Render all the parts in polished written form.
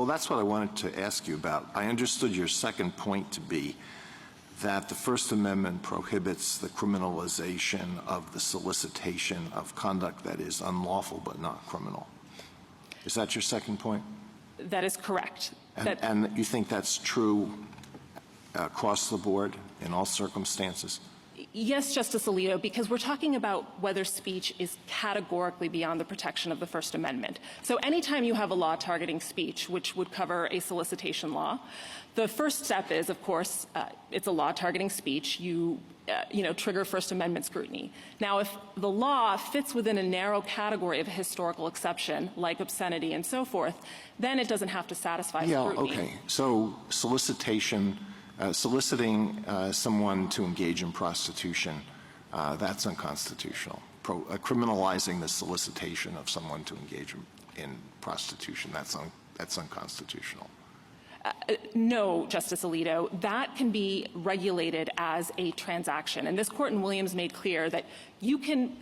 Well, that's what I wanted to ask you about. I understood your second point to be that the First Amendment prohibits the criminalization of the solicitation of conduct that is unlawful but not criminal. Is that your second point? That is correct. And you think that's true across the board in all circumstances? Yes, Justice Alito, because we're talking about whether speech is categorically beyond the protection of the First Amendment. So anytime you have a law targeting speech, which would cover a solicitation law, the first step is, of course, it's a law targeting speech. You trigger First Amendment scrutiny. Now, if the law fits within a narrow category of a historical exception, like obscenity and so forth, then it doesn't have to satisfy scrutiny. Okay. So solicitation, soliciting someone to engage in prostitution, that's unconstitutional. Criminalizing the solicitation of someone to engage in prostitution, that's unconstitutional. No, Justice Alito. That can be regulated as a transaction. And this court in Williams made clear that you can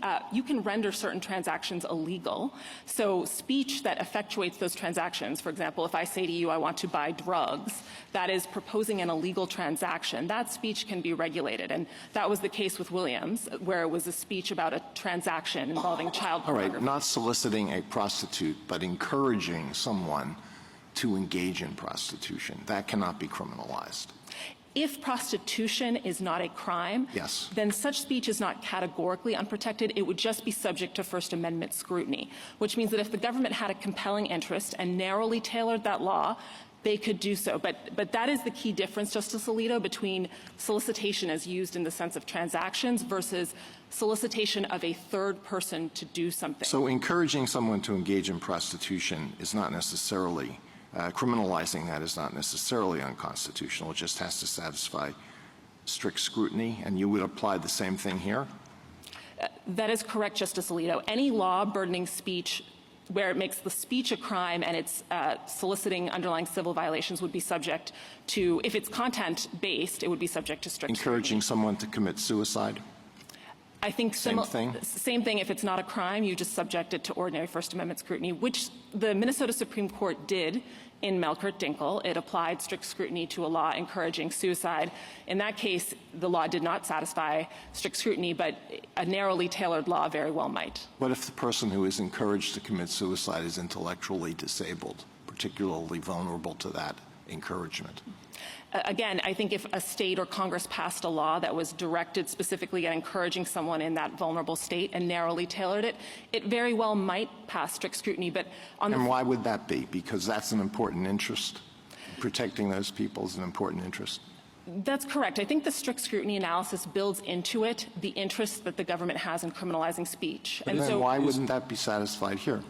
render certain transactions illegal. So speech that effectuates those transactions, for example, if I say to you I want to buy drugs, that is proposing an illegal transaction. That speech can be regulated. And that was the case with Williams, where it was a speech about a transaction involving child pornography. All right, not soliciting a prostitute, but encouraging someone to engage in prostitution. That cannot be criminalized. If prostitution is not a crime, yes, then such speech is not categorically unprotected. It would just be subject to First Amendment scrutiny, which means that if the government had a compelling interest and narrowly tailored that law, they could do so. But that is the key difference, Justice Alito, between solicitation as used in the sense of transactions versus solicitation of a third person to do something. So encouraging someone to engage in prostitution is not necessarily criminalizing that is not necessarily unconstitutional. It just has to satisfy strict scrutiny, and you would apply the same thing here? That is correct, Justice Alito. Any law burdening speech where it makes the speech a crime and it's soliciting underlying civil violations would be subject to, if it's content-based, it would be subject to strict Encouraging scrutiny. someone to commit suicide? I think same thing. If it's not a crime, you just subject it to ordinary First Amendment scrutiny, which the Minnesota Supreme Court did in Melkert-Dinkel. It applied strict scrutiny to a law encouraging suicide. In that case, the law did not satisfy strict scrutiny, but a narrowly tailored law very well might. What if the person who is encouraged to commit suicide is intellectually disabled, particularly vulnerable to that encouragement? Again, I think if a state or Congress passed a law that was directed specifically at encouraging someone in that vulnerable state and narrowly tailored it, it very well might pass strict scrutiny. But and why would that be? Because that's an important interest. Protecting those people is an important interest. That's correct. I think the strict scrutiny analysis builds into it the interest that the government has in criminalizing speech. And then why wouldn't that be satisfied here?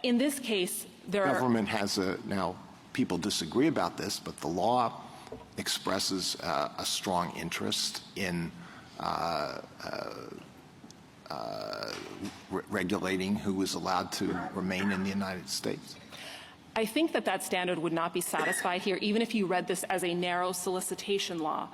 In this case, the government has now. People disagree about this, but the law expresses a strong interest in regulating who is allowed to remain in the United States. I think that standard would not be satisfied here, even if you read this as a narrow solicitation law,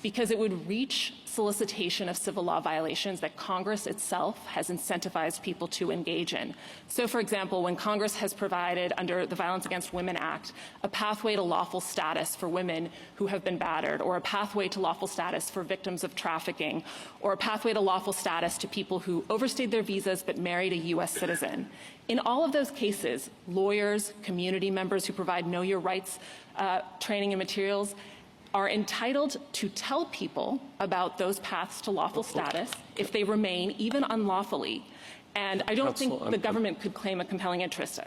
because it would reach solicitation of civil law violations that Congress itself has incentivized people to engage in. So, for example, when Congress has provided under the Violence Against Women Act a pathway to lawful status for women who have been battered, or a pathway to lawful status for victims of trafficking, or a pathway to lawful status to people who overstayed their visas but married a U.S. citizen. In all of those cases, lawyers, community members who provide Know Your Rights training and materials are entitled to tell people about those paths to lawful status if they remain, even unlawfully. And I don't think the government could claim a compelling interest.